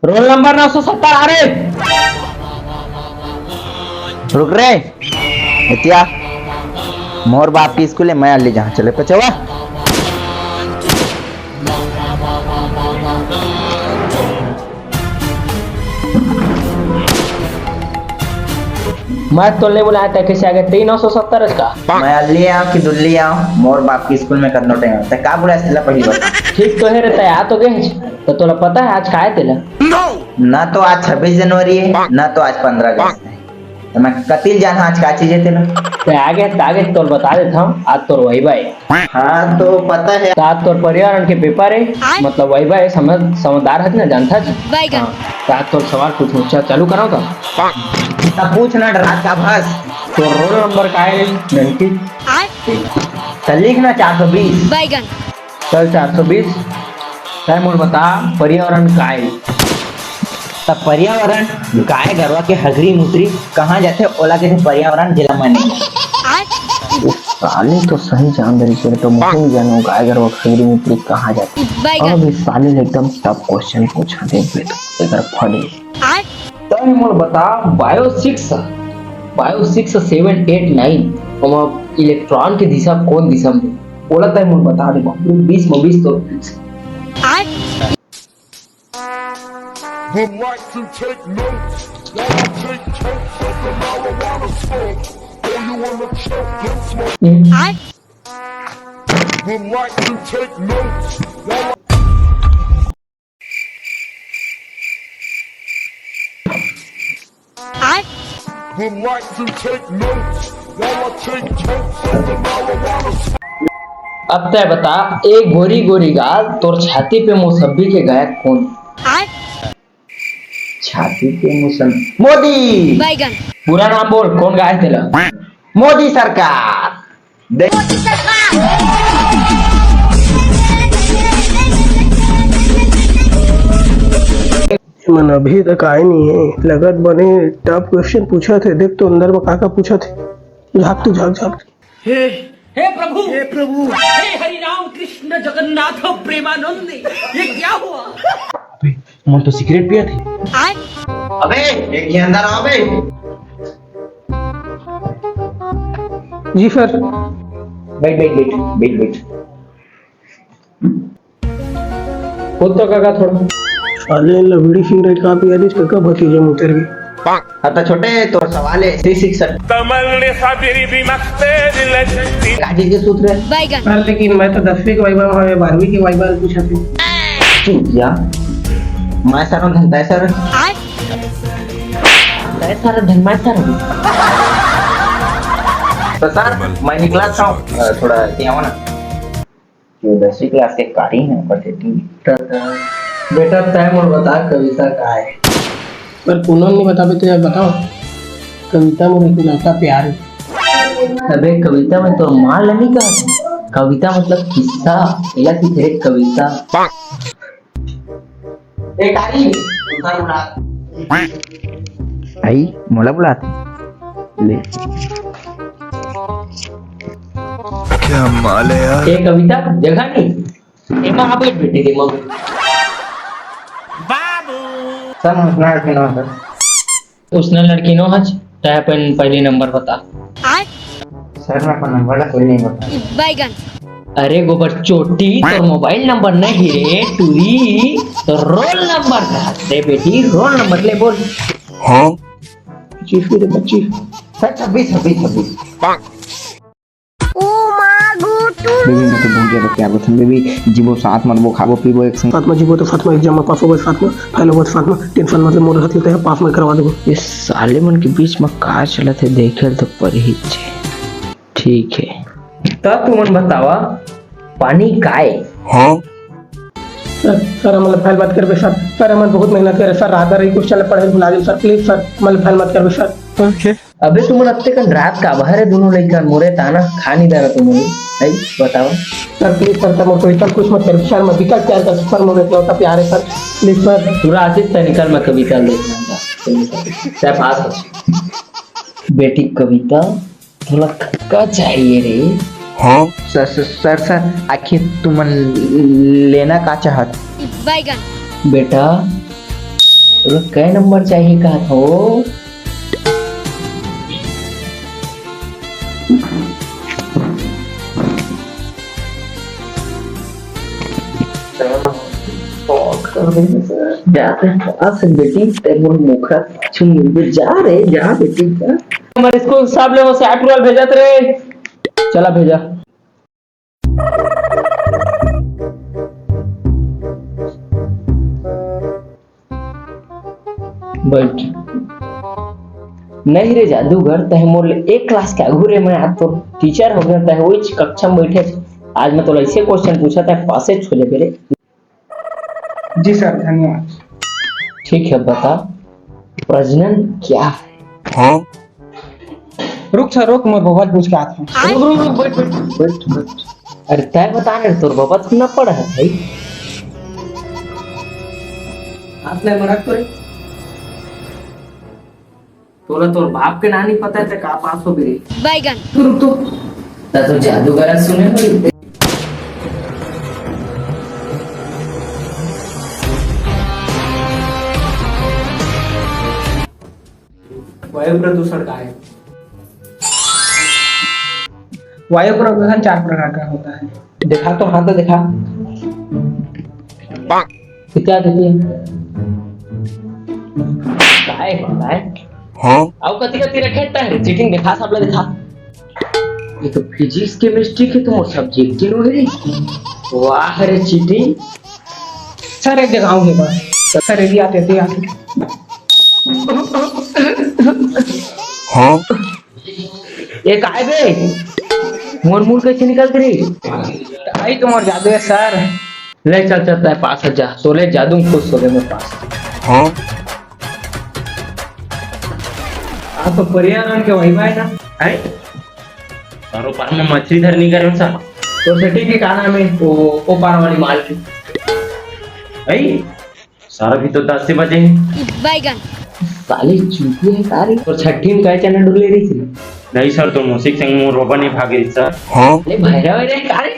Roll number 970 आ रहे। रुक रे इतिया मोर बाप की स्कूल है मैं अल्ली जहाँ चले पचवा मैं तो ले बुलाया था कैसे आ गए 970 इसका। मैं अल्ली आऊँ कि दुल्ली आऊँ मोर बाप की स्कूल में करनो टाइम होता है का बुला सिला पड़ी बता ठीक तो है रहता है आ तो गए तो तोला पता है आज खाए तेला ना तो आज 26 जनवरी है ना तो आज 15 अगस्त है तो मैं कतिल जाना आज का चीज है तेला तो आगे तोर बता देता हूँ आज तोर वही भाई हाँ तो पता है तो आज तोर पर्यावरण के पेपर है मतलब वही भाई समझदार है ना जानता है तो आज तोर सवाल पूछूं चालू कराओ तो ना पूछना डरा का बस तो रोल नंबर का है नंकी चल लिखना 420 चल 420 काय मोर बता पर्यावरण का है तब पर्यावरण गाय गरवा के हगरी मुतरी कहाँ जाते ओला के पर्यावरण जिला में नहीं साले तो सही जानकारी से तो मुझे नहीं जानो गाय गरवा खगरी मुतरी कहाँ जाती अब इस साले ने एकदम टफ क्वेश्चन पूछा दे तो इधर फटे तो मोर बता बायो 6 7 8 9 हम इलेक्ट्रॉन की दिशा कौन दिशा में बोला था मोर बता दे 20 में 20 तो Would like to take notes while I take totes of the marijuana smoke. Or you wanna choke and smoke? Would like to take notes while Would like to take notes while I take totes of the marijuana smoke. अब तय बता एक गोरी गोरी गाल तोर छाती पे मौसम्बी के गायक कौन छाती पे मुसल मोदी पूरा नाम बोल कौन गायक तेला मोदी सरकार देख मन अभी तक आए नहीं है लगत बने टफ क्वेश्चन पूछा थे देख तो अंदर में का पूछा थे झाक तू झाक हे प्रभु हे हरि राम कृष्ण जगन्नाथ प्रेमानंद ये क्या हुआ। मन तो सिगरेट पिया थे अबे एक ही अंदर आओ बे जी सर बैठ खुद तो काका थोड़ा साले लवड़ी सिगरेट कहाँ पिया थी इसका भतीजे मुतर गई आता छोटे तो सवाल है 360 गाड़ी के सूत्र है सर लेकिन मैं तो 10वीं के वाइबा में 12वीं के वाइबा में पूछा थी चूतिया मैं सर घंटा सर धन मैं सर तो सर मैं निकला था थोड़ा यहाँ ना जो 10वीं क्लास के कारी हैं ऊपर से बेटा तय मोर बता कविता का है पर पूनम नहीं बता पाते यार बताओ कविता में एक लड़का प्यार है अबे कविता में तो मार लेनी का कविता मतलब किस्सा या कि फिर एक कविता एक कारी उधर उड़ा आई मोला बुलाते ले क्या माल है यार। एक कविता जगह नहीं एमा आप बेटे के मग सर नमस्कार सर उसने लड़की नो हज तय अपन पहले नंबर बता सर मैं अपना नंबर कोई नहीं बता अरे गोबर चोटी तो मोबाइल नंबर नहीं रे टूरी तो रोल नंबर का दे बेटी रोल नंबर ले बोल हाँ चीफ मेरे बच्ची सर 26 बेबी मैं तो बहुत ज्यादा प्यार करता हूँ बेबी जीवो साथ मत वो खाबो पीबो एक संग फातिमा जीवो तो फातिमा एग्जाम में पास हो गई फातिमा फेल हो गई फातिमा टेंशन मतलब मोर हाथ लेते हैं पास में करवा देबो इस साले मन के बीच में का चलत है देखे तो पर ही ठीक है तब तुमन बतावा पानी काय हाँ सर हम फेल मत करबे सर हम बहुत मेहनत करे सर रात रही क्वेश्चन पढ़े भुला दी सर प्लीज सर मतलब फेल मत करबे सर अबे तुमन अत्ते कन रात का बाहर है दोनों लइका मोरे ताना खा नहीं दे रहा तुमन नहीं बताओ सर प्लीज सर तुम तो इतना कुछ मत कर सर मैं विकल्प प्यार कर सर मुझे इतना प्यार है सर प्लीज सर पूरा आशीष से निकल मैं कविता लिखना था पास हो बेटी कविता थोड़ा खक्का चाहिए रे हाँ सर आखिर तुमन लेना का चाहत बेटा तुला काय नंबर चाहिए का हो? जाते पास बेटी तेरे मुखा चुम जा बेटी जा। हमारे स्कूल साहब ने उसे अप्रूवल भेजा रे। चला भेजा। बैठ। नहीं रे जादूगर तह मोर एक क्लास के आगू रे मैं आज तो टीचर हो गया तह वही कक्षा में बैठे। आज मैं तो ऐसे क्वेश्चन पूछा था पासे छोले मेरे। जी सर धन्यवाद। ठीक है बता प्रजनन क्या है? Huh? रुक सर रुक, मैं बहुत पूछ के आता हूँ। रुक बैठ। अरे तय बता रहे तोर बाबा तुम ना पढ़ा है भाई। आपने मना करे तोला तोर बाप के नानी पता है का पास हो गई बैगन रुक तो जादूगर सुने हो। वायु प्रदूषण का है? वायु प्रदूषण 4 प्रकार का होता है। देखा तो हाँ तो देखा क्या कहती है काय Huh? आओ कति कति रखेता है चीटिंग दिखा सब लोग दिखा। ये तो फिजिक्स केमिस्ट्री के तो सब्जेक्ट ही रे। वाह रे चीटिंग। सर एक जगह आऊंगे बस। सर यदि आते Huh? ये काय बे मोर मुंह कैसे निकल रही? आई तुम और जादू है सर। ले चल चलता है पास जा तो ले जादू खुश हो गए मेरे पास। Huh? आप तो पर्यावरण के वही भाई ना है तारो पार में मछली धरनी करे सा तो सेठी के का नाम है वो पार वाली माल की भाई सारा भी तो 10 से बजे बैगन साले चूती है सारी और छठी में काय चैनल डुले रही थी नहीं सर तो मूसिक संग मोर बाबा नहीं भागे सर। Huh? अरे भैरव रे कारे